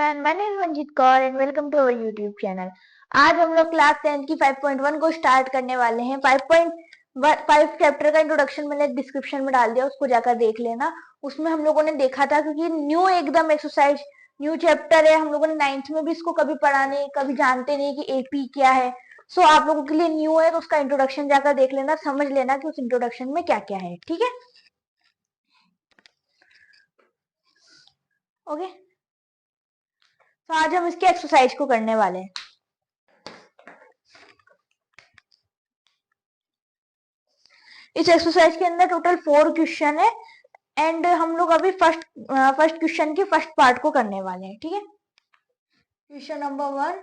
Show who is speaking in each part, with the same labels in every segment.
Speaker 1: everyone, my name is Manjit Kaur and welcome to our YouTube channel. आज हम लोग class 10 की 5.1 को स्टार्ट करने वाले हैं। 5.5 चैप्टर का इंट्रोडक्शन मैंने डिस्क्रिप्शन में डाल दिया, उसको जाकर देख लेना। उसमें हम लोगों ने देखा था, क्योंकि न्यू एकदम एक्सरसाइज न्यू चैप्टर है, हम लोगों ने 9th में भी इसको कभी पढ़ा नहीं, कभी जानते नहीं कि एपी क्या है। सो आप लोगों के लिए न्यू है, तो उसका इंट्रोडक्शन जाकर देख लेना, समझ लेना कि उस इंट्रोडक्शन में क्या क्या है। ठीक है, ओके। तो आज हम इसके एक्सरसाइज को करने वाले हैं। इस एक्सरसाइज के अंदर टोटल 4 क्वेश्चन है एंड हम लोग अभी फर्स्ट क्वेश्चन के फर्स्ट पार्ट को करने वाले हैं। ठीक है, क्वेश्चन नंबर 1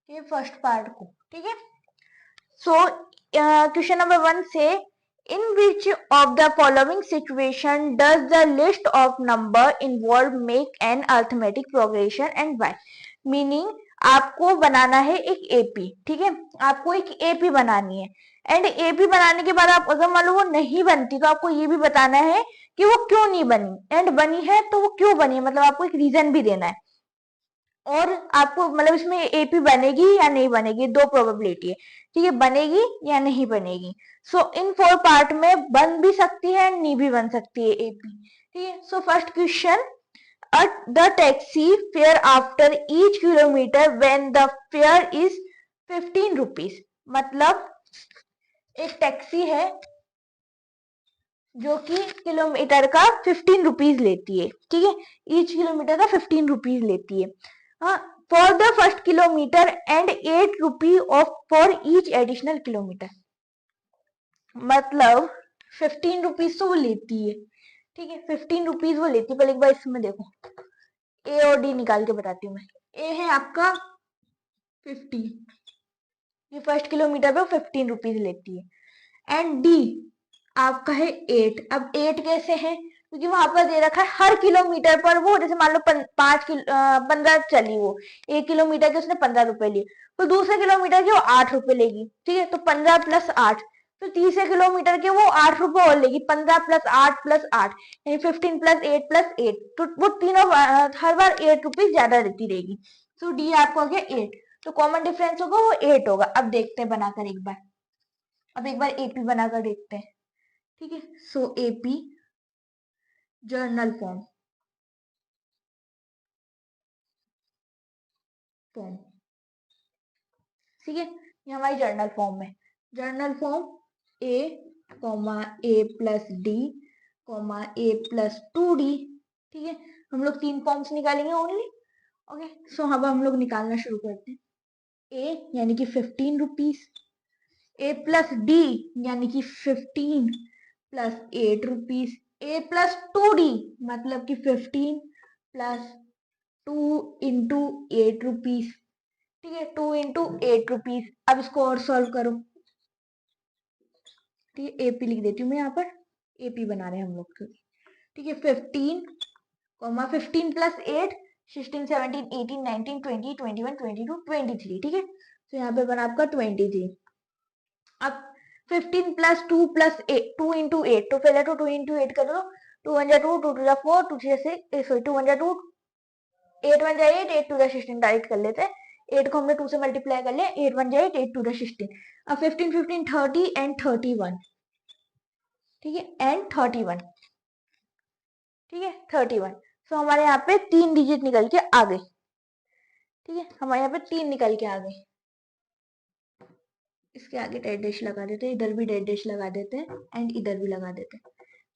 Speaker 1: के फर्स्ट पार्ट को। ठीक है, सो क्वेश्चन नंबर 1 से in which of the following situation does the list of number involve make an arithmetic progression and why. Meaning आपको बनाना है एक एपी। ठीक है, आपको एक एपी बनानी है एंड एपी बनाने के बाद आप अगर मान लो वो नहीं बनती तो आपको ये भी बताना है कि वो क्यों नहीं बनी, एंड बनी है तो वो क्यों बनी, मतलब आपको एक रीजन भी देना है। और आपको मतलब इसमें एपी बनेगी या नहीं बनेगी, 2 प्रोबेबिलिटी है। ठीक है, बनेगी या नहीं बनेगी। सो इन 4 पार्ट में बन भी सकती है, नहीं भी बन सकती है एपी। ठीक है, so first question, the taxi fare after each kilometer when the fare is 15 rupees। मतलब एक टैक्सी है जो कि किलोमीटर का 15 रुपीज लेती है। ठीक है, ईच किलोमीटर का 15 रुपीज लेती है। हाँ, for the first kilometre and 8 rupee of for each additional kilometre. मतलब 15 रुपीज तो वो लेती है। ठीक है, 15 रुपीज वो लेती है। पहले एक बार इसमें देखो, ए और डी निकाल के बताती हूँ मैं। ए है आपका 50, ये फर्स्ट किलोमीटर पे 15 रुपीज लेती है। एंड डी आपका है 8। अब 8 कैसे है, क्योंकि वहां पर दे रखा है हर किलोमीटर पर वो, जैसे मान लो 15 चली वो, 1 किलोमीटर के उसने 15 रुपए लिए, तो दूसरे किलोमीटर के वो 8 रुपए लेगी। ठीक है, तो 15 प्लस 8, तो तीसरे किलोमीटर के वो 8 रुपए और लेगी। 15 प्लस 8 प्लस 8 यानी 15 प्लस 8 प्लस 8, तो वो तीनों हर बार 8 रुपीज ज्यादा देती रहेगी। सो डी आपको आ गया 8, तो कॉमन डिफरेंस होगा वो 8 होगा। अब देखते हैं बनाकर एक बार, अब एक बार एपी बनाकर देखते हैं। ठीक है, सो एपी जर्नल फॉर्म फॉर्म ठीक है, ये हमारी जर्नल फॉर्म है। जर्नल फॉर्म ए कॉमा ए प्लस डी कॉमा ए प्लस 2d। ठीक है, हम लोग 3 फॉर्म्स निकालेंगे ओनली। ओके, सो अब हम लोग निकालना शुरू करते हैं। ए यानी कि 15 रुपीज, ए प्लस डी यानी कि 15 प्लस 8 रुपीज, ए प्लस 2d मतलब कि 15 प्लस 2 इंटू 8 रुपीज। ठीक है, 2 इंटू 8 रुपीज। अब इसको और सॉल्व करो। ठीक है, एपी लिख देती हूँ मैं यहाँ पर, एपी बना रहे हैं हम लोग। ठीक है, 15 प्लस 8 16 17 18 19 20 21 22 23। ठीक है, तो यहाँ पे बना आपका 23। अब 15 प्लस 2 प्लस 8, 2 इंटू 8, तो पहले तो 2 इंटू 8 कर लो। 2 1 जा 2, 2 2 जा 4, 2 3 जा 6, सॉरी 2 1 जा 2, 8 1 जा 8, 8 2 जा 16 डायरेक्ट कर लेते हैं। 8 को हमने 2 से मल्टीप्लाई कर लिया, 8 1 जा 8, 8 2 जा 16। अब 15 15 30 एंड 31। ठीक है, एंड 31। ठीक है, 31। सो हमारे यहाँ पे 3 डिजिट निकल के आ गए। ठीक है, हमारे यहाँ पे 3 निकल के आ गए। इसके आगे डेड डैश लगा देते हैं, इधर भी डेड डैश लगा देते हैं एंड इधर भी लगा देते हैं।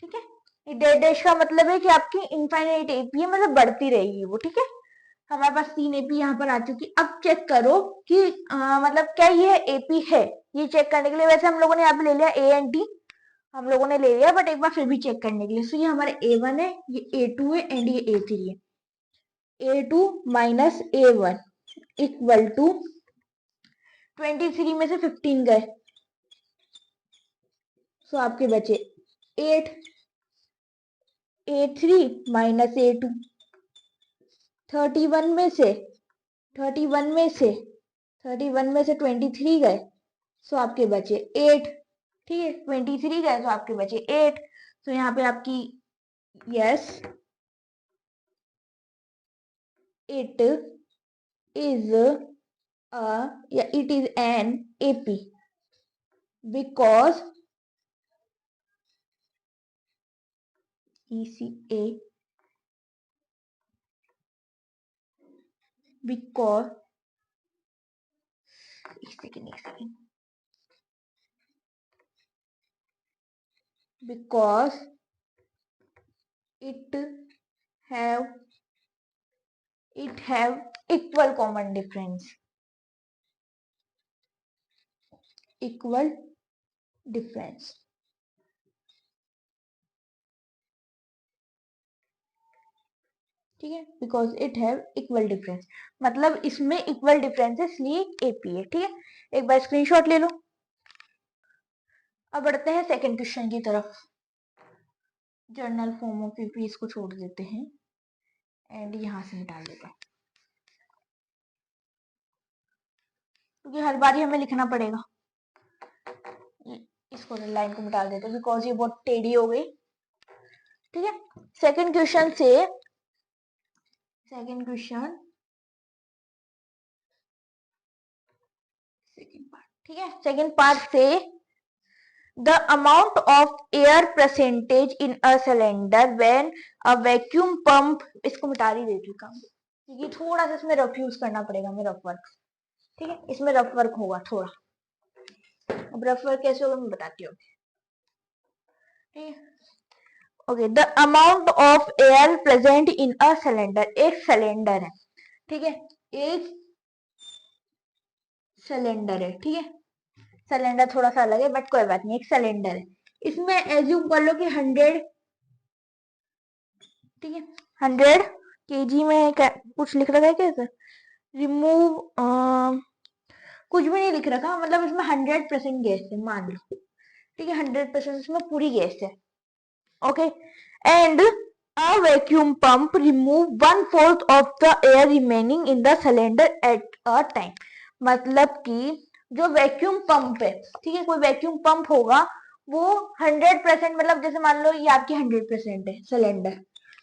Speaker 1: ठीक है, ये डेड डैश का मतलब है कि आपकी इनफाइनाइट एपी है, मतलब बढ़ती रहेगी वो। ठीक है, हमारे पास 3 एपी यहाँ पर आ चुकी। अब चेक करो कि मतलब क्या ये एपी है, ये चेक करने के लिए। वैसे हम लोगों ने यहाँ पे ले लिया ए एंड डी, हम लोगों ने ले लिया, बट एक बार फिर भी चेक करने के लिए। सो ये हमारे A1 है, ये A2 है एंड ये A3 है। A2 minus A1 equal to 23 में से 15 गए, सो आपके बचे 8। A3 माइनस A2, 31 में से 23 गए, सो आपके बचे 8। ठीक है, 23 गए तो आपके बचे 8। तो यहाँ पे आपकी yes, it is it is an AP because ECA because एक second because it have equal common difference, equal difference, ठीक है, because it have equal difference, मतलब इसमें इक्वल डिफरेंस है इसलिए एपी है, ठीक है। एक बार स्क्रीनशॉट ले लो। अब बढ़ते हैं सेकंड क्वेश्चन की तरफ। जर्नल फॉर्म ऑफ एपी इसको छोड़ देते हैं एंड यहां से निकाल देते हैं, क्योंकि हर बार ही हमें लिखना पड़ेगा। इसको लाइन को मिटा देते हैं बिकॉज ये बहुत टेढ़ी हो गई, ठीक है। सेकंड क्वेश्चन से सेकंड क्वेश्चन सेकंड पार्ट, ठीक है। सेकंड पार्ट से the amount of air percentage in a cylinder when a vacuum pump, इसको मिटा ही देती हूँ काम, क्योंकि थोड़ा सा इसमें रफ यूज करना पड़ेगा हमें, रफ वर्क, ठीक है। इसमें रफ वर्क होगा थोड़ा। अब रफ वर्क कैसे होगा मैं बताती हूँ, ठीक है। Okay, the amount of air present in a cylinder, एक सिलेंडर है, ठीक है, एक सिलेंडर है, ठीक है। सिलेंडर थोड़ा सा अलग है बट कोई बात नहीं, एक सिलेंडर है। इसमें एज्यूम कर लो कि 100, ठीक है, 100 केजी में कुछ लिख रखा है क्या सर? रिमूव कुछ भी नहीं लिख रखा, मतलब इसमें 100% गैस है मान लो, ठीक है, 100% इसमें पूरी गैस है, okay. And a vacuum pump remove 1/4 of the air remaining in the cylinder at a time, मतलब कि जो वैक्यूम पंप है, ठीक है, कोई वैक्यूम पंप होगा वो 100%, मतलब जैसे मान लो ये आपकी 100% है सिलेंडर,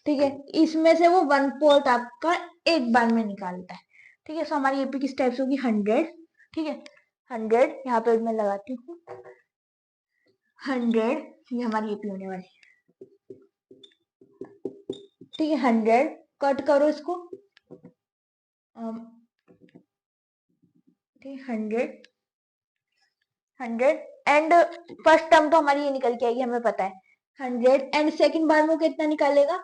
Speaker 1: ठीक है, इसमें से वो 1/4 आपका एक बार में निकालता है, ठीक है। सो हमारी एपी किस टाइप से होगी? 100, ठीक है, 100 यहाँ पे मैं लगाती हूँ 100, ये हमारी एपी होने वाली है, ठीक है। 100 कट करो इसको, ठीक, 100 एंड फर्स्ट टर्म तो हमारी ये निकल के आएगी, हमें पता है 100 एंड सेकंड बार में कितना निकालेगा?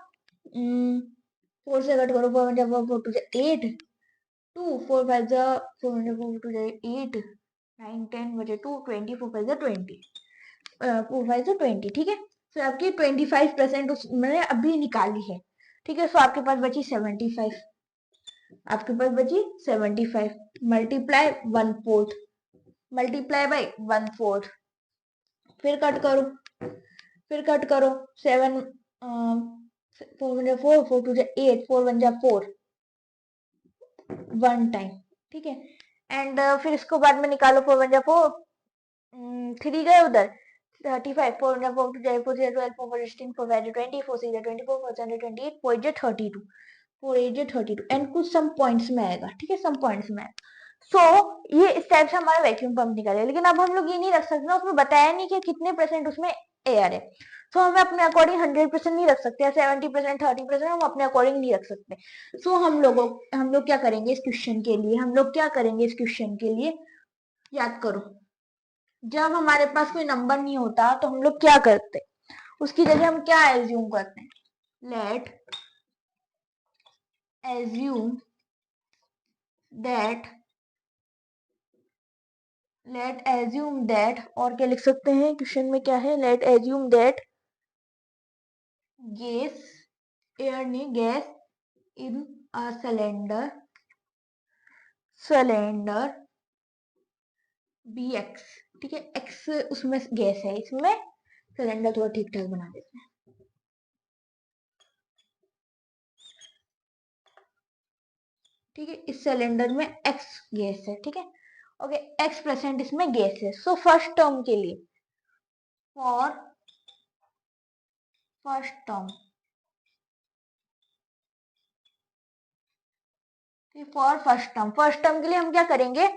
Speaker 1: 4 से कट करो, 4 जब 4 टू 8, 2 4 5 जा 4 4 टू 8, 9 10 बजे 2 20 4 5 जा 20, 4 5 जा 20, ठीक है। तो आपकी 25% मैंने अभी निकाली है, ठीक है। सो आपके पास बची 75, आपके पास बची 75 मल्टीप्लाई 1/4, मल्टीप्लाई बाई 1/4, फिर कट करो, फिर कट करो 7 4 4 4 टू 8 4 1 जा 4, वन टाइम, ठीक है। एंड फिर इसको बाद में निकालो, 4 1 जा 4, 3 गए उधर, 35 4 1 जा 4 टू 4 0 12 4 4 16 4 5 20 4 6 24 4 7 28 4 8 32 4 8 32 एंड कुछ सम पॉइंट्स में आएगा, ठीक है, सम पॉइंट्स में आएगा। सो ये इस टाइप से हमारा वैक्यूम पंप निकालेगा, लेकिन अब हम लोग ये नहीं रख सकते ना, उसमें बताया नहीं कि कितने परसेंट उसमें एयर है। सो हमें अपने अकॉर्डिंग 100% नहीं रख सकते, 70% 30% हम अपने अकॉर्डिंग नहीं रख सकते। सो हम लोग क्या करेंगे इस क्वेश्चन के लिए, हम लोग क्या करेंगे इस क्वेश्चन के लिए, याद करो, जब हमारे पास कोई नंबर नहीं होता तो हम लोग क्या करते, उसकी जगह हम क्या एज्यूम करते हैं, let assume that, let assume that, और क्या लिख सकते हैं क्वेश्चन में क्या है, let assume that gas, air नहीं gas, in a cylinder, cylinder be x, ठीक है, एक्स उसमें गैस है, इसमें सिलेंडर थोड़ा ठीक ठाक बना देते हैं, ठीक है। इस सिलेंडर में एक्स गैस है, ठीक है, ओके, x% इसमें गैस है। सो फर्स्ट टर्म के लिए, for first term for first term के लिए हम क्या करेंगे,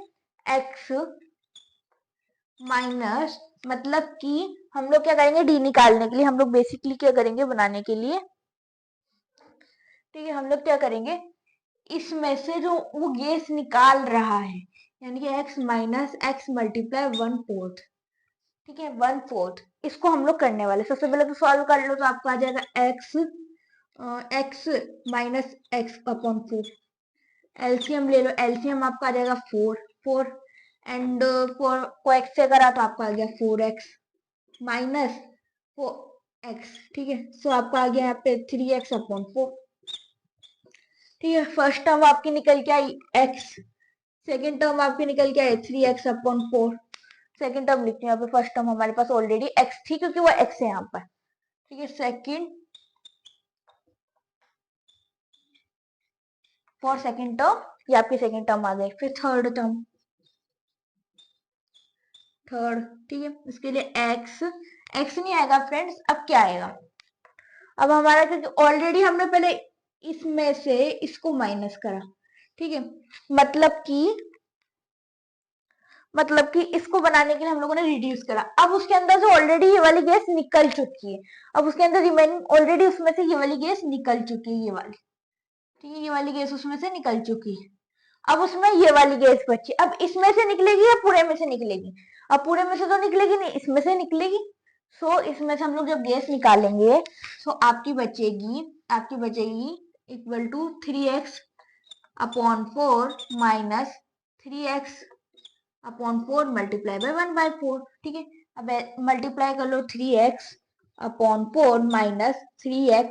Speaker 1: x माइनस, मतलब कि हम लोग क्या करेंगे, डी निकालने के लिए हम लोग बेसिकली क्या करेंगे बनाने के लिए, ठीक है, हम लोग क्या करेंगे, इसमें से जो वो गेस निकाल रहा है, यानी कि x माइनस एक्स मल्टीप्लाई 1/4, ठीक है, 1/4, इसको हम लोग करने वाले। सबसे पहले तो सॉल्व कर लो, तो आपको आ जाएगा x minus x upon 4। LCM ले लो, एलसीएम आपका आ जाएगा 4 एंड 4 को x से करा तो आपका आ गया 4x माइनस 4x, ठीक है। सो आपका आ गया यहाँ पे 3x अपॉन 4, ठीक है। फर्स्ट टर्म आपकी निकल के आई x, सेकेंड टर्म आपकी निकल के आई 3x अपॉन 4। सेकेंड टर्म लिखते हैं यहाँ पे, फर्स्ट टर्म हमारे पास ऑलरेडी x थी क्योंकि वो x है यहाँ पर, ठीक है। सेकेंड फॉर सेकेंड टर्म, ये आपकी सेकेंड टर्म आ गई। फिर थर्ड टर्म, ठीक है, इसके लिए x नहीं आएगा फ्रेंड्स, अब क्या आएगा, अब हमारा, क्योंकि ऑलरेडी हमने पहले इसमें से इसको माइनस करा, ठीक है, मतलब कि इसको बनाने के लिए हम लोगों ने रिड्यूस करा। अब उसके अंदर से ऑलरेडी ये वाली गैस निकल चुकी है, अब उसके अंदर रिमेनिंग ऑलरेडी उसमें से ये वाली गैस निकल चुकी है, ये वाली, ठीक है, ये वाली गैस उसमें से निकल चुकी है। अब उसमें ये वाली गैस बची, अब इसमें से निकलेगी या पूरे में से निकलेगी, अब पूरे में से तो निकलेगी नहीं, इसमें से निकलेगी। सो इसमें से हम लोग जब गैस निकालेंगे, सो आपकी बचेगी equal to 3x upon 4 minus 3x upon 4 multiply by 1/4, ठीक है। अब मल्टीप्लाई कर लो 3x अपॉन 4 माइनस 3x,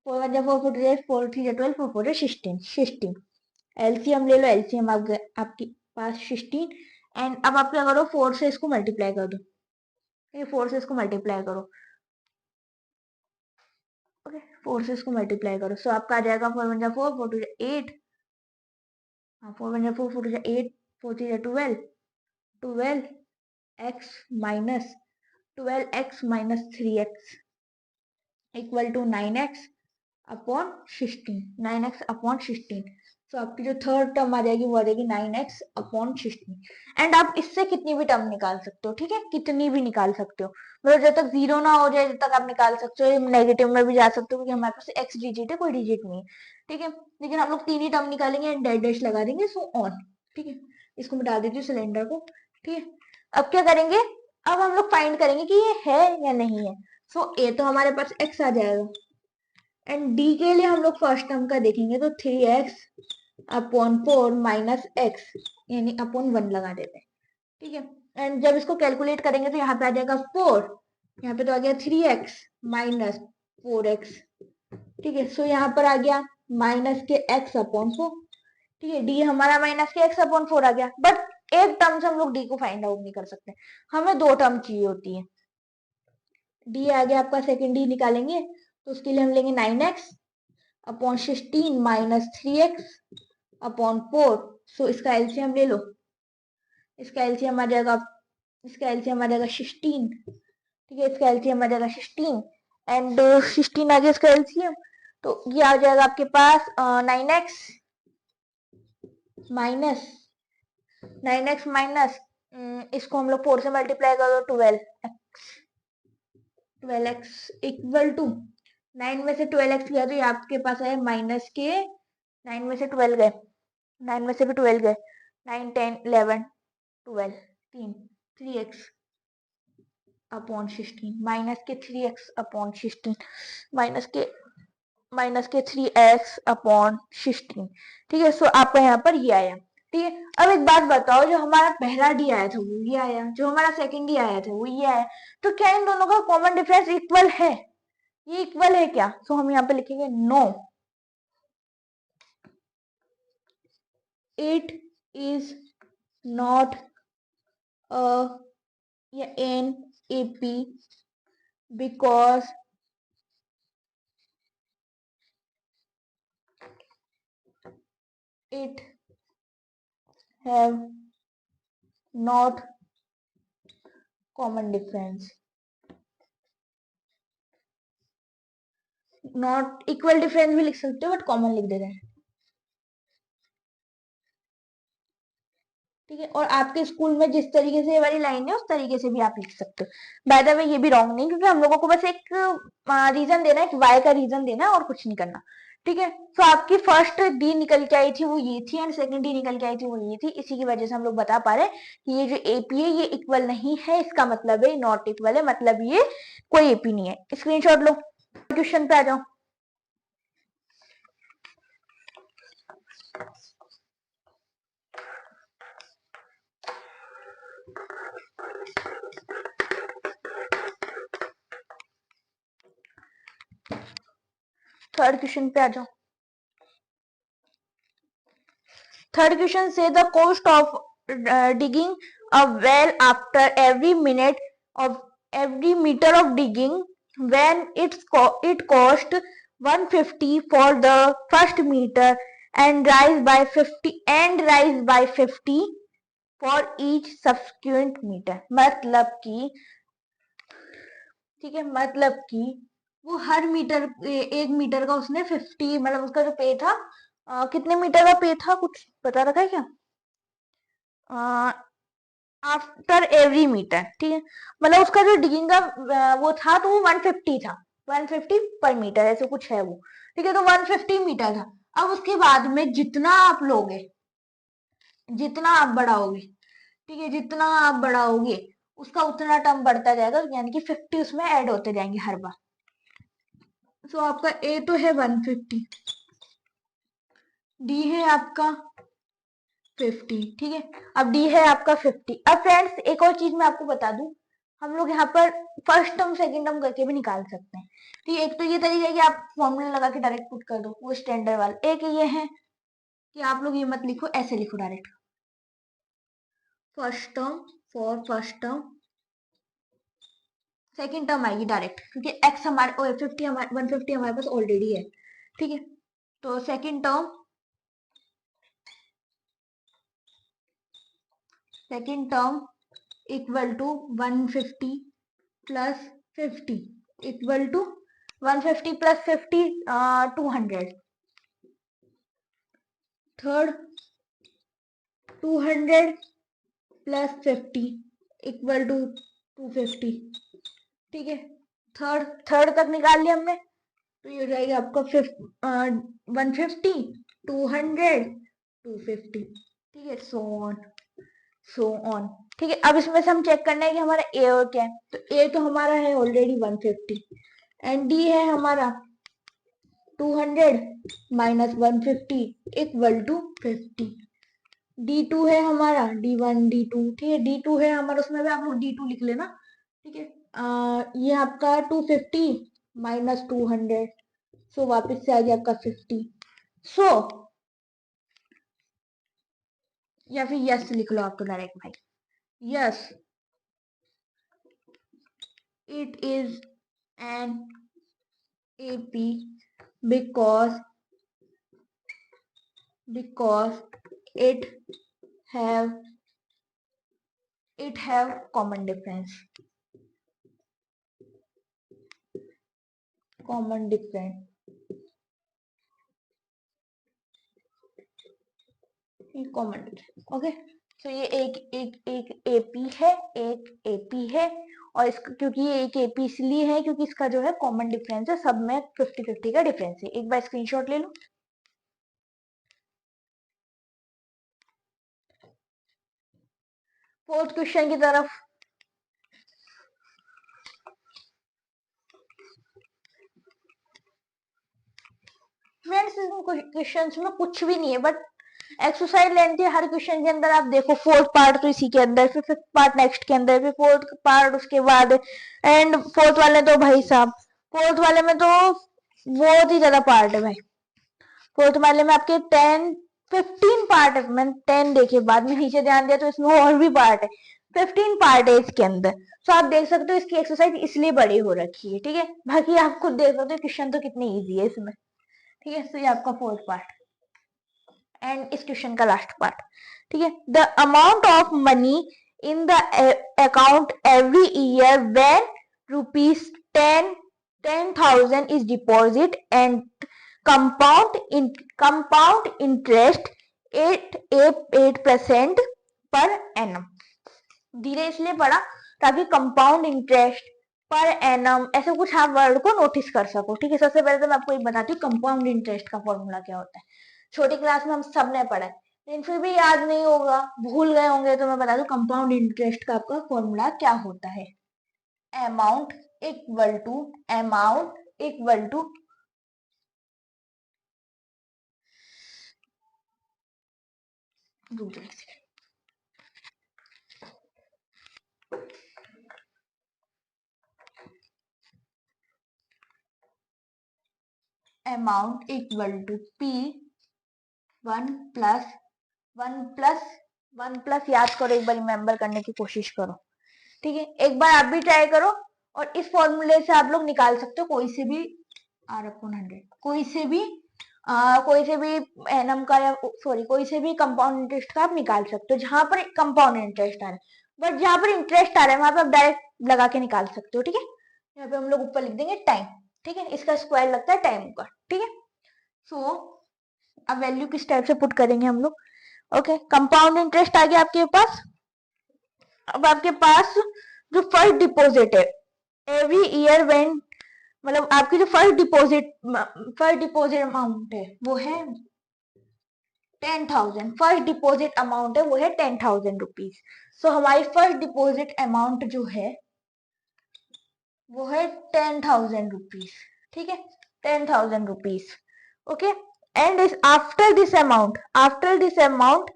Speaker 1: 4 1 जा 4 4 3 4 3 जा 12 4 4 जा 16। एलसीएम ले लो, एलसीएम आपके पास 16, एंड अब आप क्या करो, 4 से इसको मल्टीप्लाई कर दो, ये 4 से इसको मल्टीप्लाई करो, ओके, 4 से इसको मल्टीप्लाई करो। सो आपका आ जाएगा 4 1 जा 4 4 2 जा 8, हाँ 4 1 जा 4 4 2 जा 8 4 3 जा 12 x minus 12x minus 3x equal to 9x upon 16, 9x upon 16। तो आपकी जो थर्ड टर्म आ जाएगी वो आ जाएगी 9x अपॉन 16। एंड आप इससे कितनी भी टर्म निकाल सकते हो, ठीक है, कितनी भी निकाल सकते हो, मतलब जब तक जीरो ना हो जाए जब तक आप निकाल सकते हो, नेगेटिव में भी जा सकते हो क्योंकि हमारे पास x डिजिट है, कोई डिजिट नहीं है, ठीक है। लेकिन हम लोग तीन ही टर्म निकालेंगे एंड डैश डैश लगा देंगे, सो ऑन, ठीक है। इसको मिटा दीजिए हूँ सिलेंडर को, ठीक है। अब क्या करेंगे, अब हम लोग फाइंड करेंगे कि ये है या नहीं है। सो ए तो हमारे पास x आ जाएगा, एंड डी के लिए हम लोग फर्स्ट टर्म का देखेंगे, तो 3x अपॉन 4 माइनस एक्स, यानी अपॉन 1 लगा देते हैं, ठीक है। एंड जब इसको कैलकुलेट करेंगे तो यहाँ पे आ जाएगा 4, यहाँ पे तो आ गया 3x माइनस 4x, ठीक है। सो यहाँ पर आ गया माइनस के x अपॉन 4, ठीक है। डी हमारा माइनस के x अपॉन 4 आ गया, बट एक टर्म से हम लोग डी को फाइंड आउट नहीं कर सकते, हमें दो टर्म चाहिए होती है। डी आ गया आपका, सेकेंड डी निकालेंगे तो उसके लिए हम लेंगे 9x upon 16 minus 3x upon 4। सो इसका एलसीएम ले लो, इसका एलसीएम आ जाएगा, 16, ठीक है, इसका एलसीएम आ जाएगा 16 एंड 16 आ गया इसका एलसीएम, तो ये आ जाएगा आपके पास 9x माइनस 9x माइनस, इसको हम लोग 4 से मल्टीप्लाई कर दो 12x इक्वल टू 9 में से 12x गया तो ये आपके पास है माइनस के 9 में से 12 गए, 9 में से भी 12 गए, 9 10 11 12 3x अपॉन 16 माइनस के 3x अपॉन 16 माइनस के 3x अपॉन 16, ठीक है। सो आपका यहाँ पर ये आया, ठीक है। अब एक बात बताओ, जो हमारा पहला डी आया था वो ये आया, जो हमारा सेकंड डी आया था वो ये आया, तो क्या इन दोनों का कॉमन डिफरेंस इक्वल है, ये इक्वल है क्या। सो हम यहाँ पे लिखेंगे no, it is not an AP because it have not common difference, not equal difference भी लिख सकते हो बट कॉमन लिख देते हैं, ठीक है। और आपके स्कूल में जिस तरीके से ये वाली लाइन है उस तरीके से भी आप लिख सकते हो। बाय द वे ये भी रॉन्ग नहीं, क्योंकि हम लोगों को बस एक रीजन देना है, एक वाई का रीजन देना है और कुछ नहीं करना। ठीक है। तो आपकी फर्स्ट डी निकल के आई थी वो ये थी, एंड सेकंड डी निकल के आई थी वो ये थी। इसी की वजह से हम लोग बता पा रहे हैं कि ये जो एपी है ये इक्वल नहीं है, इसका मतलब है नॉट इक्वल है, मतलब ये कोई एपी नहीं है। स्क्रीनशॉट लो, क्वेश्चन पे आ जाओ। थर्ड क्वेश्चन पे आ जाओ। थर्ड क्वेश्चन से the cost of digging a well after every minute of every meter of digging when it cost 150 for the first meter and rise by 50 for each subsequent meter। मतलब कि, ठीक है, मतलब कि वो हर मीटर, एक metre का उसने 50, मतलब उसका जो पे था, कितने मीटर का पे था, कुछ बता रखा है क्या? After every metre. ठीक है, मतलब उसका जो डिगिंग का वो था तो वो 150 था, 150 पर मीटर ऐसे कुछ है वो। ठीक है, तो 150 मीटर था। अब उसके बाद में जितना आप लोगे, जितना आप बढ़ाओगे, ठीक है, जितना आप बढ़ाओगे उसका उतना टर्म बढ़ता जाएगा, यानी कि 50 उसमें ऐड होते जाएंगे हर बार। तो आपका ए तो है 150, डी है आपका 50। ठीक है, अब डी है आपका 50। अब फ्रेंड्स एक और चीज मैं आपको बता दूं, हम लोग यहाँ पर फर्स्ट टर्म सेकंड टर्म करके भी निकाल सकते हैं। ठीक है, एक तो ये तरीका है कि आप फॉर्मूला लगा के डायरेक्ट पुट कर दो, वो स्टैंडर्ड वाला। एक ये है कि आप लोग ये मत लिखो, ऐसे लिखो direct, first term for first term, second term आएगी डायरेक्ट, क्योंकि एक्स हमारे 50 हमारे 150 हमारे पास ऑलरेडी है। ठीक है, तो second term equal to 150 plus 50 equal to 150 plus 50 200। Third 200 plus 50 equal to 250। ठीक है, थर्ड तक निकाल लिया हमने, तो ये हो जाएगा आपका 150 200 250। ठीक है, सो ऑन। ठीक है, अब इसमें से हम चेक करना है कि हमारा ए और क्या है। तो ए तो हमारा है ऑलरेडी 150 एंड डी है हमारा 200 माइनस 150 इक्वल टू 50। D2 है हमारा D1 D2। ठीक है, D2 है हमारा, उसमें भी आप लोग D2 लिख लेना। ठीक है, ये आपका 250 माइनस 200, सो वापस से आ गया आपका 50। सो या फिर यस लिख लो आप तो डायरेक्ट भाई, yes it is an AP because it have common difference, common. Okay, तो ये एक एपी है, एक एपी है, और इसका क्योंकि ये एक एपी इसलिए है क्योंकि इसका जो है कॉमन डिफरेंस है, सब में 50-50 का डिफरेंस है। एक बार स्क्रीनशॉट ले लो। फोर्थ क्वेश्चन की तरफ। फ्रेंड्स क्वेश्चन में कुछ भी नहीं है, बट एक्सरसाइज लेंथी है हर क्वेश्चन के अंदर। आप देखो फोर्थ पार्ट तो इसी के अंदर, फिर फिफ्थ पार्ट नेक्स्ट के अंदर, फिर फोर्थ पार्ट उसके बाद, एंड फोर्थ वाले तो भाई साहब, फोर्थ वाले में तो बहुत ही ज्यादा पार्ट है भाई। फोर्थ वाले में आपके 15 पार्ट है। मैंने 10 देखे, बाद में नीचे ध्यान दिया तो इसमें और भी पार्ट है, 15 पार्ट है इसके अंदर। तो आप देख सकते हो इसकी एक्सरसाइज इसलिए बड़ी हो रखी है। ठीक है, बाकी आप खुद देख सकते हो क्वेश्चन तो कितने इजी है इसमें। ठीक है, तो ये आपका फोर्थ पार्ट एंड इस क्वेश्चन का लास्ट पार्ट। ठीक है, the amount of money in the account every year when rupees 10,000 is deposit and compound interest 8% per annum. धीरे इसलिए पढ़ा ताकि कंपाउंड इंटरेस्ट, पर एनम, ऐसे कुछ आप वर्ड को नोटिस कर सको। ठीक है, सबसे पहले तो मैं आपको ये बताती हूँ कंपाउंड इंटरेस्ट का फॉर्मूला क्या होता है। छोटी क्लास में हम सबने पढ़ा है, लेकिन फिर भी याद नहीं होगा, भूल गए होंगे, तो मैं बता दूं कंपाउंड इंटरेस्ट का आपका फॉर्मूला क्या होता है। Amount equal to, amount equal to amount equal to P one plus one plus one plus, याद करो एक बार, रिमेम्बर करने की कोशिश करो। ठीक है, एक बार आप भी ट्राई करो, और इस फॉर्मूले से आप लोग निकाल सकते हो कोई से भी आर अपॉन 100, कोई से भी एनम का, या सॉरी कोई से भी कंपाउंड इंटरेस्ट का आप निकाल सकते हो, जहां पर कंपाउंड इंटरेस्ट आ रहा है। बट जहां पर इंटरेस्ट आ रहा है वहां पर आप डायरेक्ट लगा के निकाल सकते हो। ठीक है, यहाँ पे हम लोग ऊपर लिख देंगे टाइम। ठीक है, इसका स्क्वायर लगता है टाइम का। ठीक है, सो अब वैल्यू किस टाइप से पुट करेंगे हम लोग। ओके, कंपाउंड इंटरेस्ट आ गया आपके पास। अब आपके पास जो फर्स्ट डिपॉजिट है, एवरी ईयर व्हेन, मतलब आपकी जो फर्स्ट डिपॉजिट अमाउंट है वो है 10,000। फर्स्ट डिपॉजिट अमाउंट है वो है 10,000 रुपीज। सो हमारी फर्स्ट डिपॉजिट अमाउंट जो है वो है 10,000 रुपीज। ठीक है, 10,000 रुपीज। ओके, एंड इस after this amount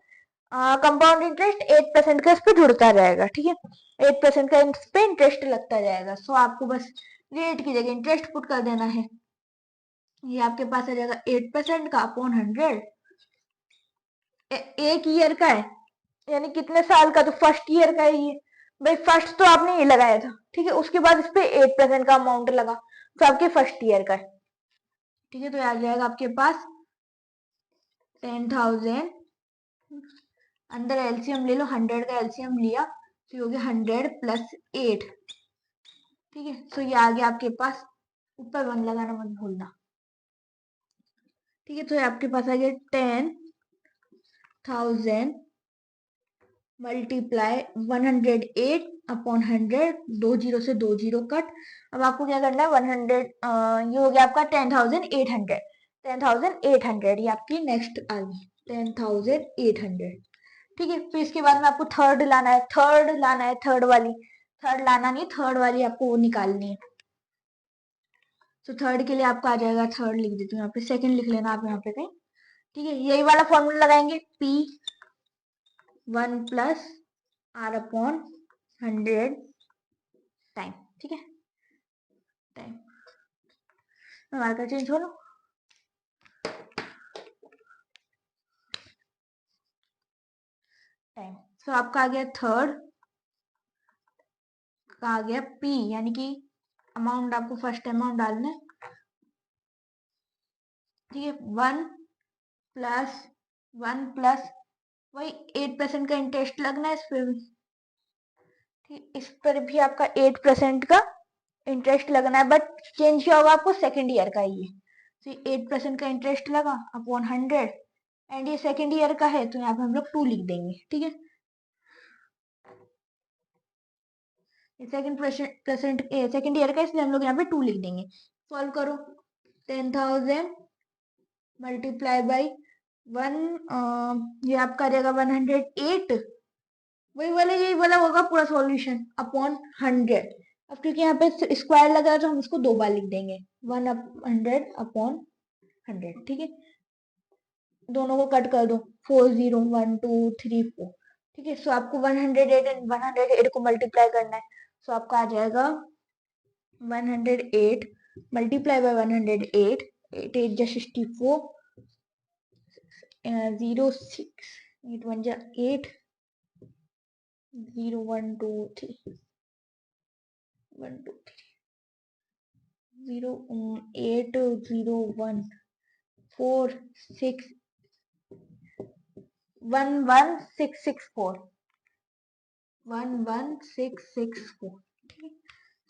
Speaker 1: compound interest 8% का इस पे जुड़ता रहेगा। ठीक है, 8% का इस पे इंटरेस्ट लगता जाएगा। सो आपको बस रेट की जगह इंटरेस्ट पुट कर देना है। ये आपके पास आ जाएगा 8% का अपॉन 100। एक ईयर का है, यानी कितने साल का, तो फर्स्ट ईयर का है ये। भाई फर्स्ट तो आपने ये लगाया था, ठीक है, उसके बाद इस पे 8% का अमाउंट लगा, तो आपके फर्स्ट ईयर का है। ठीक है, तो आ जाएगा आपके पास 10,000, अंदर एलसीएम ले लो, 100 का एलसीएम लिया तो हो गया 100 प्लस 8। ठीक है, तो ये आ गया आपके पास, ऊपर 1 लगाना मत भूलना। ठीक है, तो आपके पास आ गया 10,000 मल्टीप्लाई 108 अपॉन 100, 2 जीरो से 2 जीरो कट। अब आपको क्या करना है, 100, ये हो गया आपका 10,800। 10,800 ये आपकी नेक्स्ट आ गई 10,800। ठीक है, फिर इसके बाद में आपको थर्ड लाना है, थर्ड लाना नहीं, थर्ड वाली आपको वो निकालनी है। तो थर्ड के लिए आपका आ जाएगा, थर्ड लिख देती हूँ यहाँ पे, सेकंड लिख लेना आप यहाँ पे कहीं। ठीक है, यही वाला फॉर्मूला लगाएंगे, P 1 plus R upon 100 time. ठीक है, टाइम मार्कर चेंज हो लो, टाइम। तो आपका आ गया थर्ड का आ गया P, यानी कि अमाउंट आपको फर्स्ट अमाउंट डालना है। ठीक है, 1 प्लस वही 8% का इंटरेस्ट लगना है इस पे भी। ठीक, इस पर भी आपका 8% का इंटरेस्ट लगना है, बट चेंज क्या होगा, आपको सेकेंड ईयर का ही है। तो 8% का इंटरेस्ट लगा अपॉन 100, एंड ये सेकेंड ईयर का है तो यहाँ पे हम लोग 2 लिख देंगे। ठीक है, सेकेंड ईयर का, इसलिए हम लोग यहाँ पे 2 लिख देंगे। सॉल्व करो, 10,000 मल्टीप्लाई बाई 1, ये आपका आ जाएगा 108, वही वाला यही वाला होगा पूरा सॉल्यूशन, अपॉन 100। अब क्योंकि यहाँ पे स्क्वायर लगा है तो हम इसको 2 बार लिख देंगे, 100 अपॉन 100। ठीक है, दोनों को कट कर दो, 4 0 1 2 3 4। ठीक है, सो आपको 108 एंड 108 को मल्टीप्लाई करना है। सो आपका आ जाएगा 108 मल्टीप्लाई बाय 108, 8 8 जा 64, 0 6 8 1 जा 8, 0 1 2 3 1 2 3 0 8 0 1 4 6 1 1 6 6 4 1 1 6 6 4। ठीक है,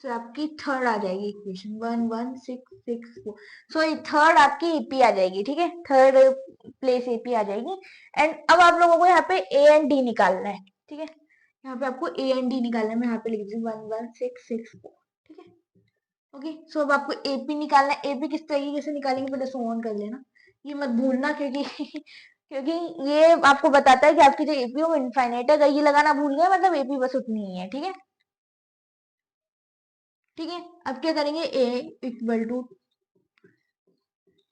Speaker 1: सो आपकी थर्ड आ जाएगी इक्वेशन 1 1 6 6 4। सो थर्ड आपकी एपी आ जाएगी। ठीक है, थर्ड प्लेस एपी आ जाएगी। एंड अब आप लोगों को यहाँ पे ए एंड डी निकालना है। ठीक है, यहाँ पे आपको ए एंड डी निकालना है, मैं यहाँ पे लिख दी 11664। ठीक है, ओके। सो अब आपको एपी निकालना है। एपी किस तरीके से निकालेंगे पहले सो ऑन कर लेना, ये मत भूलना, क्योंकि क्योंकि ये आपको बताता है कि आपकी जो एपी है वो इनफाइनाइट है। अगर ये लगाना भूल गए मतलब एपी बस उतनी ही है। ठीक है, ठीक है। अब क्या करेंगे, ए इक्वल टू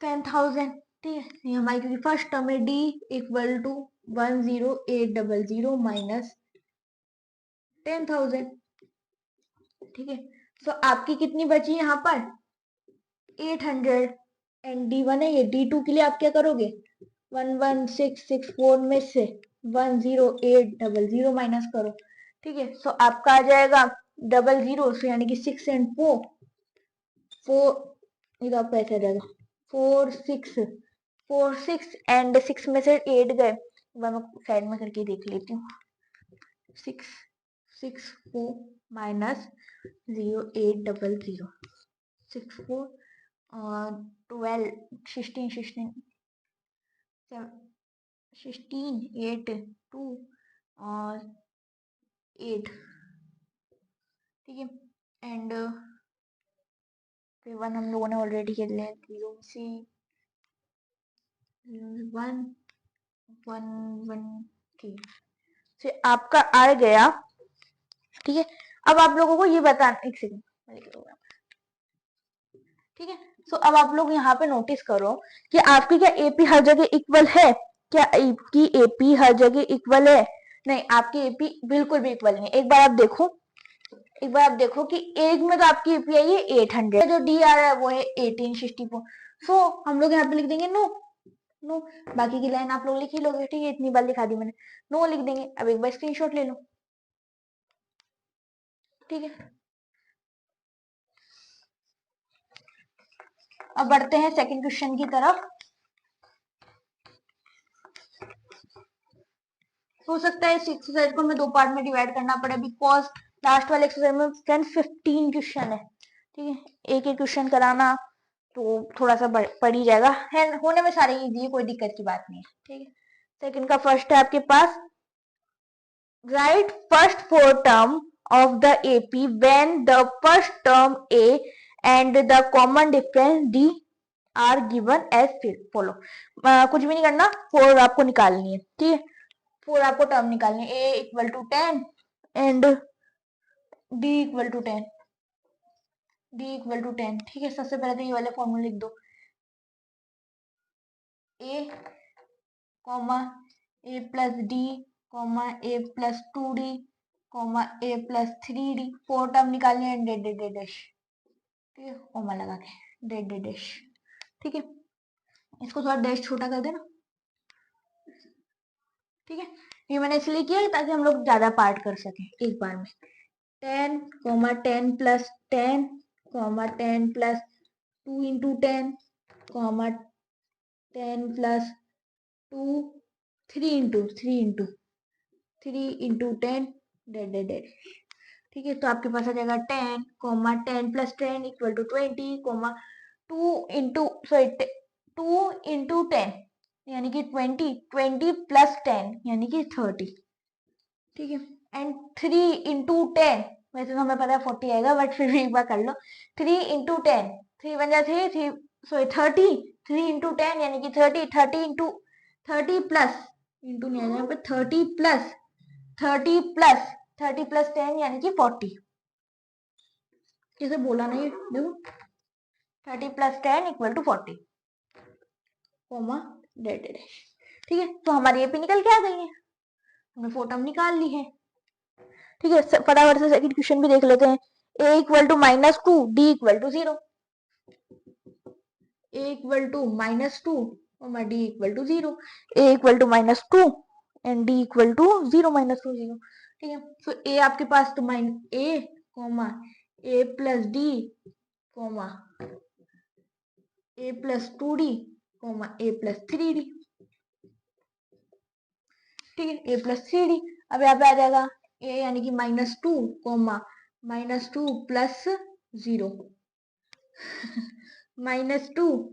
Speaker 1: 10,000। ठीक है, ये हमारी क्योंकि फर्स्ट टर्म है। D equal to 10800 minus 10,000। ठीक है, सो आपकी कितनी बची यहाँ पर 800, एंड D1 है ये। D2 के लिए आप क्या करोगे, 11664 में से 10800 माइनस करो। ठीक है, सो आपका आ जाएगा 00, सो यानी कि 6 एंड 4 इधर आपका ऐसा जाएगा 4 6 एंड 6 में से 8 गए। मैं साइड में करके देख लेती हूँ। 664 माइनस 0800, 64 और 12 16 8 2 और 8। ठीक है, एंड वन हम लोगों ने ऑलरेडी खेल लिया। 0 सी 1 1 1 3 से आपका आ गया। ठीक है, अब आप लोगों को ये बताना, एक सेकंड। ठीक है, सो अब आप लोग यहाँ पे नोटिस करो कि आपकी क्या एपी हर जगह इक्वल है, क्या आपकी एपी हर जगह इक्वल है? नहीं, आपकी एपी बिल्कुल भी इक्वल नहीं है। एक बार आप देखो, एक बार आप देखो कि एक में तो आपकी एपी आई है 800, जो डी आ रहा है वो है 1864। सो हम लोग यहाँ पे लिख देंगे नो। नो, बाकी की लाइन आप लोग लिख ही लोगे। ठीक है, इतनी बार लिखा दी मैंने, नो लिख देंगे। अब एक बार स्क्रीनशॉट ले लो। ठीक है, अब बढ़ते हैं सेकंड क्वेश्चन की तरफ। हो सकता है इस एक्सरसाइज को मैं 2 पार्ट में डिवाइड करना पड़े, बिकॉज लास्ट वाले एक्सरसाइज में फ्रेंड्स 15 क्वेश्चन है। ठीक है, एक एक क्वेश्चन कराना तो थोड़ा सा पड़ ही जाएगा, है होने में सारे इजी है, कोई दिक्कत की बात नहीं है। ठीक है, सेकंड का फर्स्ट है आपके पास, right first 4 term of the AP when the first term a and the common difference d are given as follow. कुछ भी नहीं करना, 4 आपको निकालनी है। ठीक है, 4 आपको टर्म निकालनी है। A equal to 10 and d equal to 10, d equal to 10। ठीक है, सबसे पहले तो ये वाले फॉर्मूला लिख दो, ए कॉमा ए प्लस डी कॉमा ए प्लस 2d कॉमा ए प्लस 3d। 4 टर्म निकालनी है, डेड डेड डैश। ठीक है, कॉमा लगा के डेड डेड डैश। ठीक है, इसको थोड़ा डैश छोटा कर देना। ठीक है, ये मैंने इसलिए किया ताकि हम लोग ज्यादा पार्ट कर सकें एक बार में। 10 comma 10 plus 10 comma 10 plus 2 into 10 comma 10 plus 2 3 into 10 dot dot dot. ठीक है, तो आपके पास आ जाएगा 10 comma 10 plus 10 equal to 20 comma 2 into 10 यानी कि 20 प्लस 10 यानी कि 30। ठीक है, एंड 3 इंटू 10, वैसे तो हमें पता है 40 आएगा, बट फिर भी एक बार कर लो। 3 इंटू 10, 3 बन जाए 3 सॉरी 30, 3 इंटू 10 यानी कि 30, 30 इंटू 30 प्लस इंटू नहीं आएगा यहाँ पे, 30 प्लस 10 यानी कि 40। किसे बोला नहीं, देखो 30 plus 10 equal to 40 comma dot dash. ठीक है, तो हमारी एपी निकल के आ गई है, हमने 4 टर्म निकाल ली है। ठीक है, फटाफट से सेकंड क्वेश्चन भी देख लेते हैं। A equal to -2 d equal to 0, a equal to -2 और d equal to 0, a equal to -2 and d equal to 0 -2 0। ठीक है, तो ए आपके पास तो ए कॉमा ए प्लस डी कॉमा ए प्लस 2d कॉमा ए प्लस 3d। ठीक है, ए प्लस 3d। अब यहाँ पे आ जाएगा ए यानी कि -2 comma -2 plus 0 -2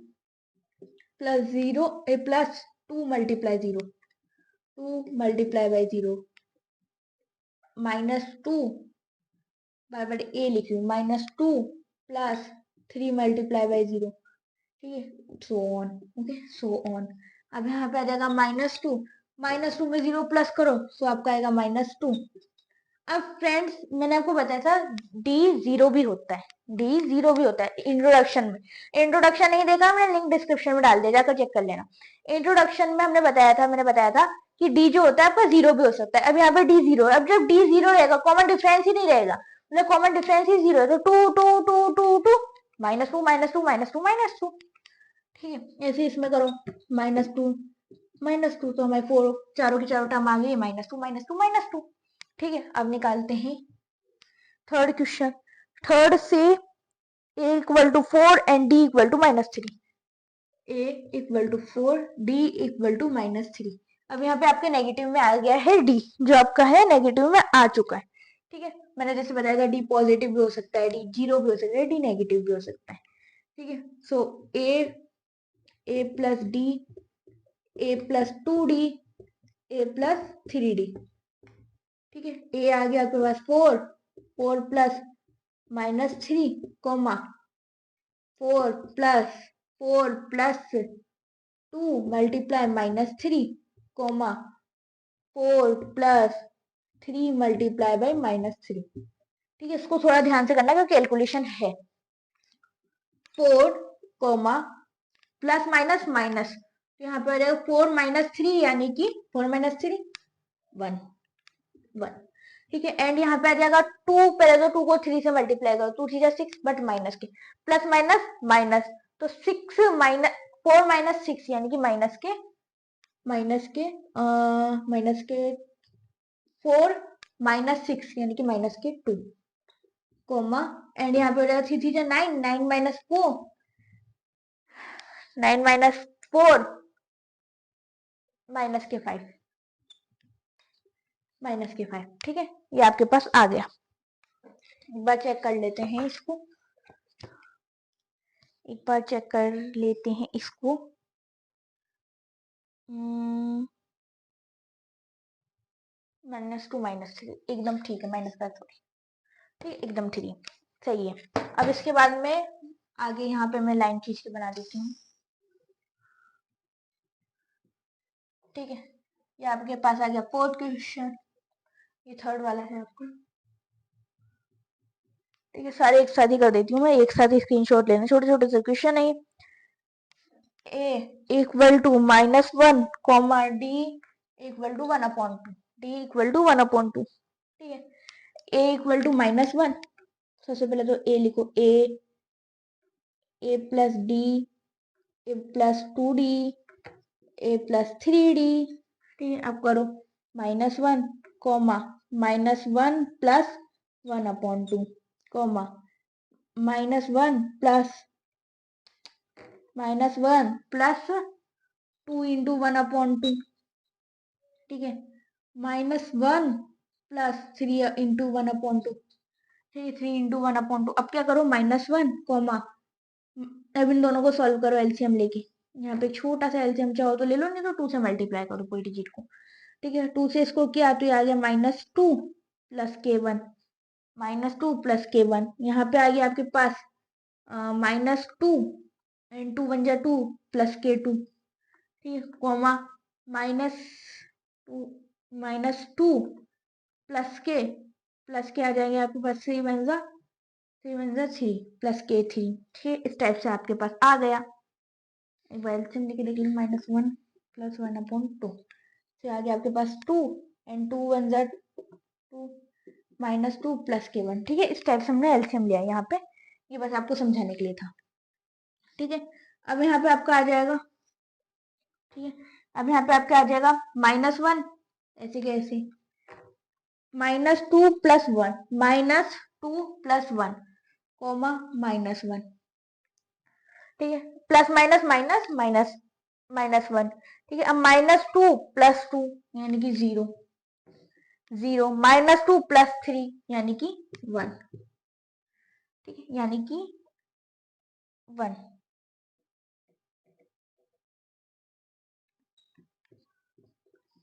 Speaker 1: plus 0 A plus 2 multiply 0, 2 multiply by 0 -2 बराबर ए लिख रही हूँ, -2 प्लस 3 मल्टीप्लाई बाई 0, ठीक है, so on, okay, so on. अब यहाँ पे आ जाएगा -2 में 0 प्लस करो, सो आपका आएगा -2। अब फ्रेंड्स मैंने आपको बताया था डी जीरो भी होता है, डी जीरो भी होता है इंट्रोडक्शन में। इंट्रोडक्शन नहीं देखा मैंने, लिंक डिस्क्रिप्शन में डाल दिया, जाकर चेक कर लेना। इंट्रोडक्शन में मैंने बताया था कि डी जो होता है आपका जीरो भी हो सकता है। अब यहाँ पे डी जीरो है, अब जब डी जीरो रहेगा कॉमन डिफरेंस ही नहीं रहेगा, मतलब कॉमन डिफरेंस ही जीरो है, तो two two two two two -2 -2 -2 -2, ठीक है। ऐसे इसमें करो -2 तो हमारे 4 चारों की चारों टर्म आ गई, -2 -2 ठीक है। अब निकालते हैं थर्ड क्वेश्चन। थर्ड से a equal to 4 and d equal to -3, a equal to 4 d equal to -3। अब यहाँ पे आपके नेगेटिव में आ गया है d, जो आपका है नेगेटिव में आ चुका है, ठीक है। मैंने जैसे बताया था d पॉजिटिव भी हो सकता है, d जीरो भी हो सकता है, d नेगेटिव भी हो सकता है, ठीक है। So a plus d, a plus 2d, a plus 3d, ठीक है। a आ गया आपके पास 4 plus -3 comma 4 plus 2 multiply -3 comma 4 plus 3 multiply by -3, ठीक है। इसको थोड़ा ध्यान से करना क्योंकि कैलकुलेशन है। 4 कोमा प्लस माइनस माइनस, तो यहाँ पे आ जाएगा 4 -3 यानी कि 4 -3 1 1, ठीक है। एंड यहाँ पे आ जाएगा 2, पहले तो 2 को 3 से मल्टीप्लाई करो, 2 3 6 बट माइनस के, प्लस माइनस माइनस, तो 6 माइनस 4 -6 यानी कि माइनस के 4 -6 यानी कि -2 कोमा, एंड यहाँ पे हो जाएगा 3 3 9 9 -4 9 -4 -5 -5, ठीक है। ये आपके पास आ गया। एक बार चेक कर लेते हैं इसको, एक बार चेक कर लेते हैं इसको। -2 -3 एकदम ठीक है, -5 ठीक, एकदम ठीक, सही है। अब इसके बाद में आगे यहाँ पे मैं लाइन खींच के बना देती हूँ, ठीक है। ये आपके पास आ गया फोर्थ क्वेश्चन, ये थर्ड वाला है आपका, ठीक है। सारे एक साथ ही कर देती हूँ मैं, एक साथ ही स्क्रीनशॉट लेना, छोटे छोटे से क्वेश्चन है। A equal to -1 comma d equal to 1/2, d equal to 1/2, ठीक है। ए इक्वल टू -1, सबसे पहले तो ए लिखो, ए प्लस डी, ए प्लस 2d, ए प्लस 3d, ठीक है। अब करो -1 comma -1 plus 1/2 comma -1 plus 2 into 1/2, ठीक है। -1 प्लस 3 इंटू 1/2, ठीक है, 3 इंटू 1/2। अब क्या करो -1 कॉमा, अब इन दोनों को सॉल्व करो एलसीएम लेके, यहाँ पे छोटा सा एलसीएम चाहो तो ले लो, नहीं तो 2 से मल्टीप्लाई करो कोई डिजिट को, ठीक है। 2 से इसको किया तो ये आ गया -2 प्लस k1, -2 प्लस k1, यहाँ पे आ गया आपके पास -2 एंड 2 1 जा 2 प्लस k2, ठीक है, कॉमा -2 प्लस के आ जाएंगे आपके पास 3 1 जा 3 प्लस k3, ठीक है। इस टाइप से आपके पास आ गया। एक बार एलसीएम लेके देख लो, -1 प्लस 1/2 से आ गया आपके पास 2 एंड 2 1 जा 2 -2 प्लस k1, ठीक है। इस टाइप से हमने एलसीएम लिया यहाँ पे, ये बस आपको समझाने के लिए था, ठीक है। अब यहाँ पे आपका आ जाएगा, ठीक है। अब यहाँ पे आपका आ जाएगा -1, ऐसे कैसे -2 प्लस 1 -2 प्लस 1 कोमा -1, ठीक है। प्लस माइनस माइनस माइनस -1, ठीक है। अब -2 प्लस 2 यानी कि 0 -2 प्लस 3 यानी कि 1, ठीक है, यानी कि 1,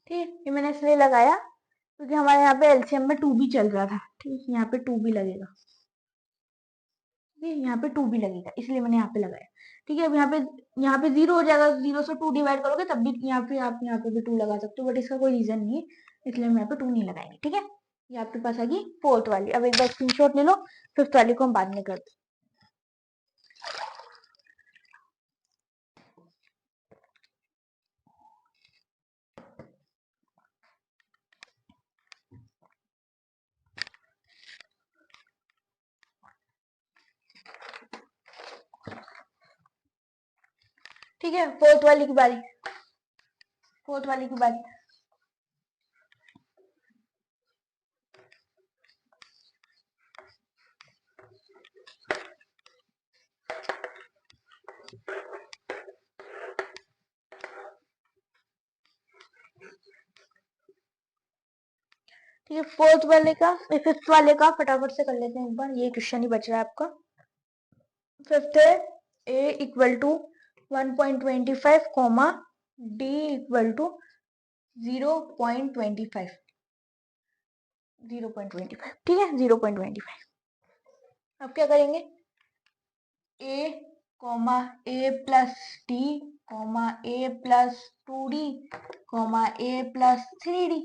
Speaker 1: ठीक है। ये मैंने इसलिए लगाया क्योंकि हमारे यहाँ पे एलसीएम में 2 भी चल रहा था, ठीक है, यहाँ पे 2 भी लगेगा, ठीक है, यहाँ पे 2 भी लगेगा, इसलिए मैंने यहाँ पे लगाया, ठीक है। अब यहाँ पे 0 हो जाएगा, 0 से 2 डिवाइड करोगे तब भी यहाँ पे आप यहाँ पे भी 2 लगा सकते हो, बट इसका कोई रीजन नहीं है, इसलिए हम यहाँ पे 2 नहीं लगाएंगे, ठीक है। ये आपके पास आ गई फोर्थ वाली। अब एक बार स्क्रीनशॉट ले लो, फिफ्थ वाली को हम बाद में करते हैं। ठीक है, फोर्थ वाली की बारी, फोर्थ वाली की बारी। ठीक है, फोर्थ वाले का, फिफ्थ वाले का फटाफट से कर लेते हैं एक बार, ये क्वेश्चन ही बच रहा है आपका। फिफ्थ है a equal to 1.25 comma d equal to 0.25, 0.25, ठीक है, 0.25। अब क्या करेंगे, a comma a plus D comma a plus 2d comma a plus 3d,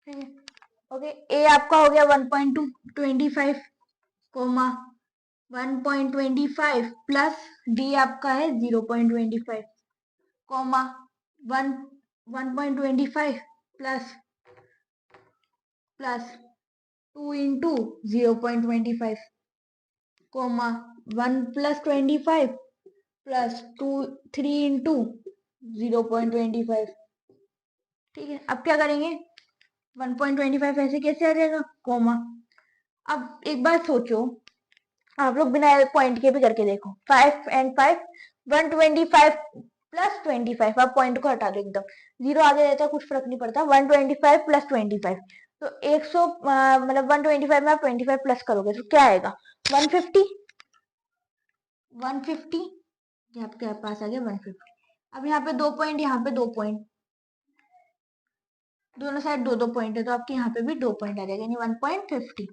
Speaker 1: ठीक है। ओके, a आपका हो गया 1.25 कोमा 1.25 प्लस d आपका है 0.25 comma 1.25 plus 2 into 0.25 comma 1 plus 25 plus 3 into 0.25, ठीक है। अब क्या करेंगे, 1.25 ऐसे कैसे आ जाएगा, कोमा। अब एक बार सोचो, आप लोग बिना पॉइंट के भी करके देखो, 5 एंड 5 125 प्लस 25, आप पॉइंट को हटा दो एकदम, 0 आगे रहता कुछ फर्क नहीं पड़ता, 125 प्लस 25, तो 100 मतलब 125 में आप 25 प्लस करोगे तो क्या आएगा, 150, 150, ये आपके पास आ गया 150। अब यहाँ पे 2 पॉइंट, यहाँ पे 2 पॉइंट, दोनों साइड 2-2 पॉइंट है, तो आपके यहाँ पे भी 2 पॉइंट आ जाएगा, यानी 1.50।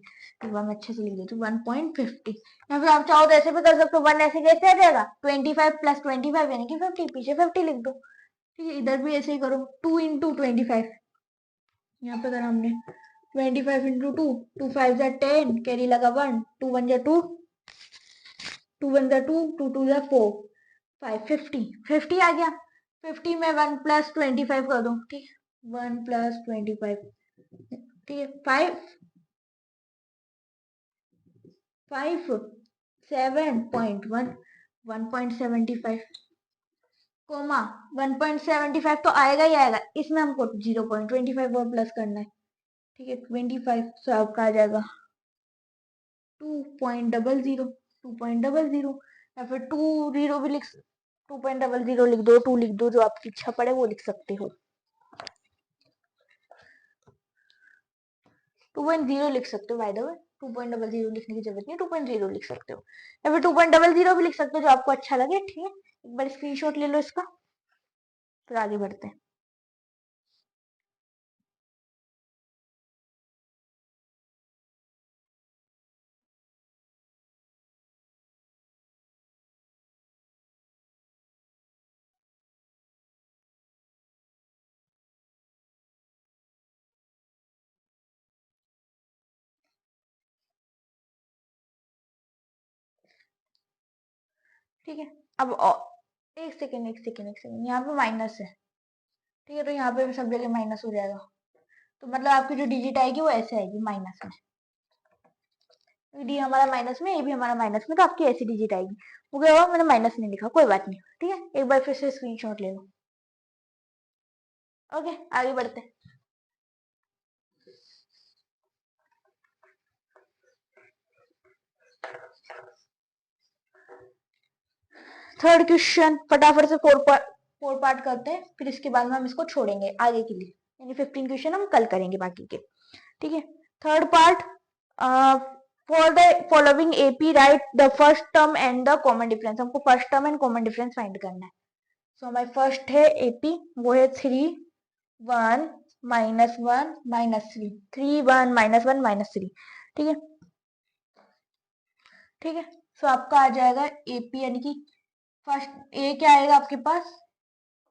Speaker 1: एक बार मैं अच्छे से लिख देती हूँ, 1.50। या फिर आप चाहो तो ऐसे भी कर सकते हो, 1 ऐसे कैसे आ जाएगा, 25 प्लस 25 यानी कि 50, पीछे 50 लिख दो, ठीक है। इधर भी ऐसे ही करो, 2 इंटू 25, यहाँ पे करा हमने 25 इंटू 2, 2 5 जा 10, कैरी लगा 1, 2 1 जा 2, 2 1 जा 2, 2 2 जा 4, 5 50, 50 आ गया, 50 में 1 प्लस 25 कर दो, ठीक है, 1 प्लस 25, ठीक है, 7.1 1.75 कोमा 1.75 तो आएगा ही आएगा, इसमें हमको 0.25 और प्लस करना है, ठीक है, 25, तो आपका आ जाएगा 2.00, 2.00, या फिर 20 भी लिख, 2.00 लिख दो, 2 लिख दो, जो आपकी इच्छा पड़े वो लिख सकते हो, 2.0 लिख सकते हो, बाय द वे 2.00 लिखने की जरूरत नहीं, 2.0 लिख सकते हो, या फिर 2.00 भी लिख सकते हो, जो आपको अच्छा लगे, ठीक है। एक बार स्क्रीनशॉट ले लो इसका, फिर आगे बढ़ते हैं। ठीक है, अब एक सेकेंड, एक सेकेंड, एक सेकेंड, यहाँ पे माइनस है, ठीक है, तो यहाँ पे भी सब जगह माइनस हो जाएगा, तो मतलब आपकी जो डिजिट आएगी वो ऐसे आएगी माइनस में, डी हमारा माइनस में, ए भी हमारा माइनस में, तो आपकी ऐसी डिजिट आएगी। वो क्या हुआ, मैंने माइनस नहीं लिखा, कोई बात नहीं, ठीक है। एक बार फिर से स्क्रीनशॉट ले लो। ओके, आगे बढ़ते हैं। थर्ड क्वेश्चन फटाफट से फोर पार्ट करते हैं, फिर इसके बाद में हम इसको छोड़ेंगे आगे के लिए, यानी 15 क्वेश्चन हम कल करेंगे बाकी के, ठीक है। Third part, for the following AP write the first term and the common difference, हमको first term and common difference find करना है। सो हमारी फर्स्ट है एपी, वो है 3 1 -1 -3, 3 1 -1 -3, ठीक है। ठीक है, सो आपका आ जाएगा AP, यानी कि फर्स्ट ए क्या आएगा आपके पास,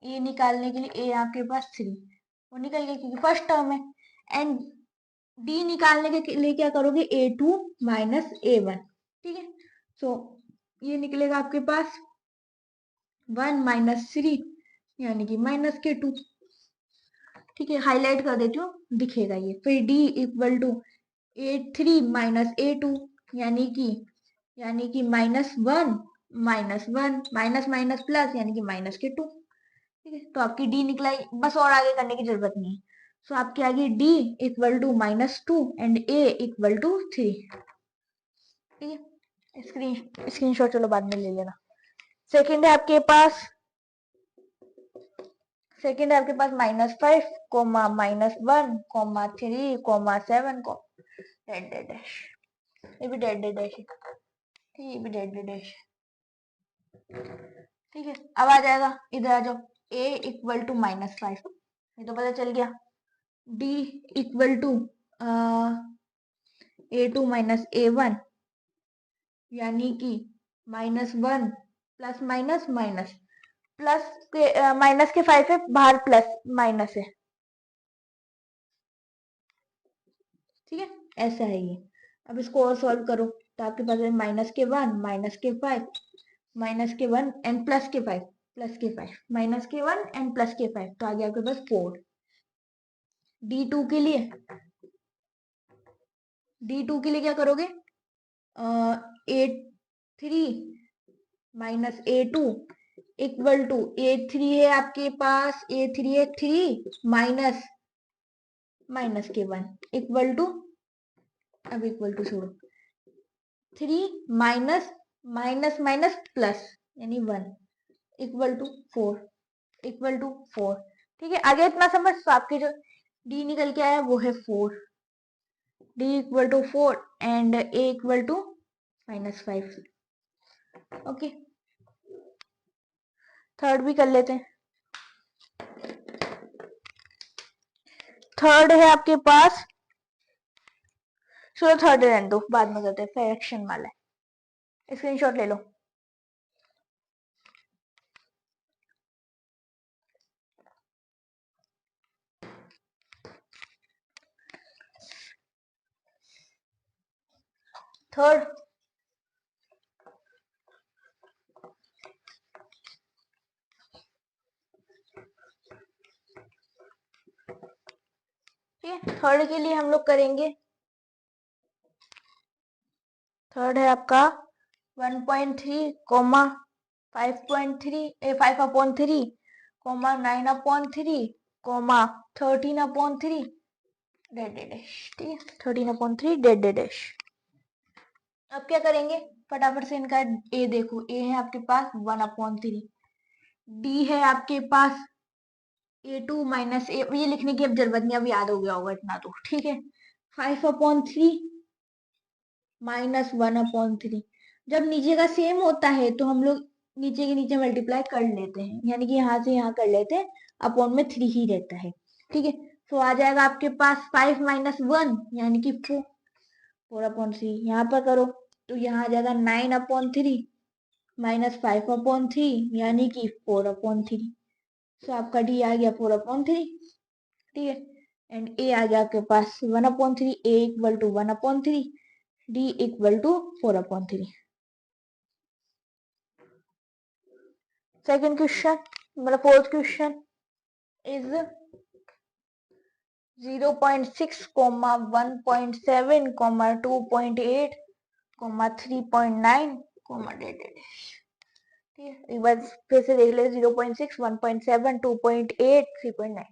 Speaker 1: ए निकालने के लिए ए आपके पास 3, वो निकल गया क्योंकि फर्स्ट टर्म है। एंड डी निकालने के लिए क्या करोगे, A2 -A1, ठीक है। सो ये निकलेगा आपके पास 1 -3, यानी कि -K2, ठीक है। हाईलाइट कर देती हूँ, दिखेगा ये। फिर D equal to A3 -A2, यानी कि -1 -1 माइनस माइनस प्लस, यानी कि -K2, ठीक है। तो आपकी डी निकला, बस और आगे करने की जरूरत नहीं है। सो आपकी आ गई D equal to -2 and A equal to 3, ठीक है। स्क्रीनशॉट चलो बाद में ले लेना। सेकंड है आपके पास -5 कोमा -1 कोमा 3 कोमा 7 को डेड डेड डैश, ये भी डेड डेड डैश है, ठीक है, ये भी डेड डेड डैश, ठीक है। अब आ जाएगा, इधर आ जाओ, a इक्वल टू -5, ये तो पता चल गया। d equal to A2 -A1, यानी कि -1 प्लस माइनस माइनस, प्लस के माइनस के 5 है बाहर, प्लस माइनस है, ठीक है। ऐसा है ये। अब इसको और सॉल्व करो तो आपके पास है -1 -1 एंड +5 -1 एंड +5, तो आ गया आपके पास 4। D2 के लिए क्या करोगे, A3 -A2 equal to A3 है आपके पास, A3 है 3 -K1 इक्वल टू, अब इक्वल टू छोड़ो, 3 माइनस माइनस प्लस, यानी 1 इक्वल टू 4, ठीक है। आगे इतना समझ, तो आपके जो D निकल के आया वो है 4, D equal to 4 and A equal to -5, okay. Third भी कर लेते हैं। थर्ड है आपके पास, चलो थर्ड रहने दो, बाद में करते हैं, फ्रैक्शन वाला है। स्क्रीनशॉट ले लो। थर्ड, ठीक है। थर्ड के लिए हम लोग करेंगे, थर्ड है आपका 1.3 comma 5/3 comma 9/3 comma 13/3 dot dash, ठीक है, 13/3 डेड डैश। अब क्या करेंगे, फटाफट से इनका ए देखो, ए है आपके पास 1/3, डी है आपके पास A2 -A, ये लिखने की अब जरूरत नहीं, अब याद हो गया होगा इतना तो, ठीक है। 5/3 -1/3, जब नीचे का सेम होता है तो हम लोग नीचे के नीचे मल्टीप्लाई कर लेते हैं, यानी कि यहाँ से यहाँ कर लेते हैं, अपॉन में 3 ही रहता है, ठीक है। तो आ जाएगा आपके पास 5 -1, यानी कि 4/3, यहाँ पर करो तो यहाँ आ जाएगा 9/3 -5/3, यानी कि 4/3। सो आपका डी आ गया 4/3, ठीक है। एंड ए आ गया आपके पास 1/3, a equal to 1/3, d equal to 4/3। Second question, मतलब फोर्थ क्वेश्चन इज 0.6 1.7 2.8 3.9 डेड, ठीक है। एक बार फिर से देख ले, 0.6 1.7 2.8 3.9,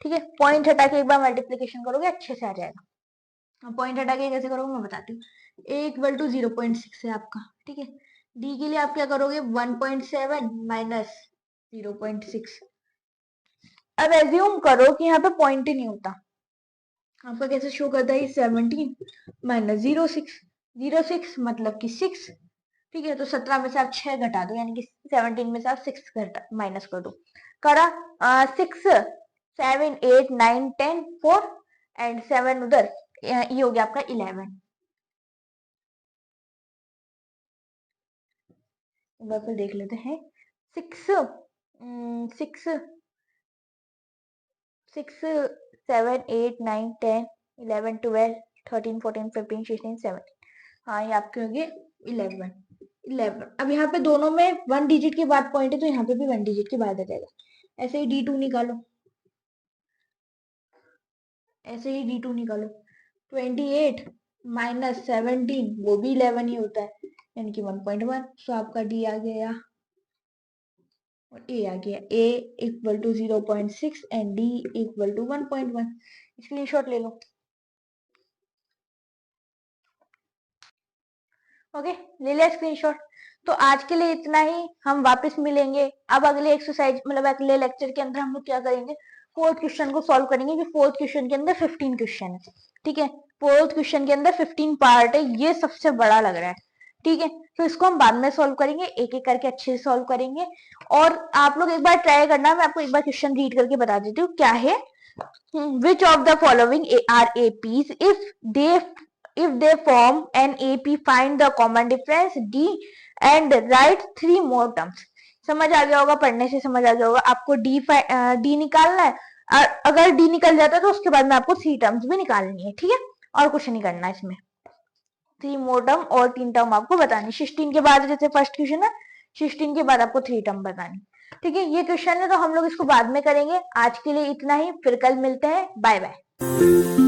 Speaker 1: ठीक है। पॉइंट हटा के एक बार मल्टीप्लीकेशन करोगे अच्छे से आ जाएगा। पॉइंट हटा के कैसे करोगे मैं बताती हूँ। ए इक्वल टू 0.6 है आपका, ठीक है। डी के लिए आप क्या करोगे, 1.7 माइनस 0.6। अब एज्यूम करो कि यहाँ पे पॉइंट ही नहीं होता, आपका कैसे शो करता है, 17 माइनस 0.6 मतलब कि 6, ठीक है। तो 17 में से आप 6 घटा दो, यानी कि 17 में से आप 6 माइनस कर दो, करा 6 7 8 9 10 4 एंड 7 उधर, ये हो गया आपका 11। एक बार फिर देख लेते हैं। 6 6 6 7 8 9 10 11 12 13 14 15 16 17। हाँ ये आपके होंगे 11 11। अब यहाँ पे दोनों में 1 डिजिट के बाद पॉइंट है, तो यहाँ पे भी 1 डिजिट के बाद आ जाएगा। ऐसे ही D2 निकालो, ऐसे ही D2 निकालो। 28 माइनस 17 वो भी 11 ही होता है, यानी कि 1.1। सो आपका D आ गया और A आ गया। A equal to 0.6 and D equal to 1.1। Screenshot ले लो। ओके, ले लिया स्क्रीनशॉट। तो आज के लिए इतना ही, हम वापस मिलेंगे। अब अगले एक्सरसाइज मतलब अगले लेक्चर के अंदर हम लोग क्या करेंगे, फोर्थ क्वेश्चन को सॉल्व करेंगे। कि फोर्थ क्वेश्चन के अंदर 15 क्वेश्चन है, ठीक है। फोर्थ क्वेश्चन के अंदर 15 पार्ट है, ये सबसे बड़ा लग रहा है, ठीक है। तो इसको हम बाद में सॉल्व करेंगे, एक एक करके अच्छे से सॉल्व करेंगे। और आप लोग एक बार ट्राई करना, मैं आपको एक बार क्वेश्चन रीड करके बता देती हूँ क्या है। Which of the following are APs? If they form an AP, find the common difference D and write 3 more terms. समझ आ गया होगा, पढ़ने से समझ आ गया होगा। आपको D निकालना है, और अगर D निकल जाता है तो उसके बाद में आपको 3 टर्म्स भी निकालनी है, ठीक है। और कुछ नहीं करना इसमें। 3 मोर टर्म और 3 टर्म आपको बतानी। 16 के बाद जैसे फर्स्ट क्वेश्चन है, 16 के बाद आपको 3 टर्म बतानी, ठीक है। ये क्वेश्चन है तो हम लोग इसको बाद में करेंगे। आज के लिए इतना ही, फिर कल मिलते हैं। Bye bye.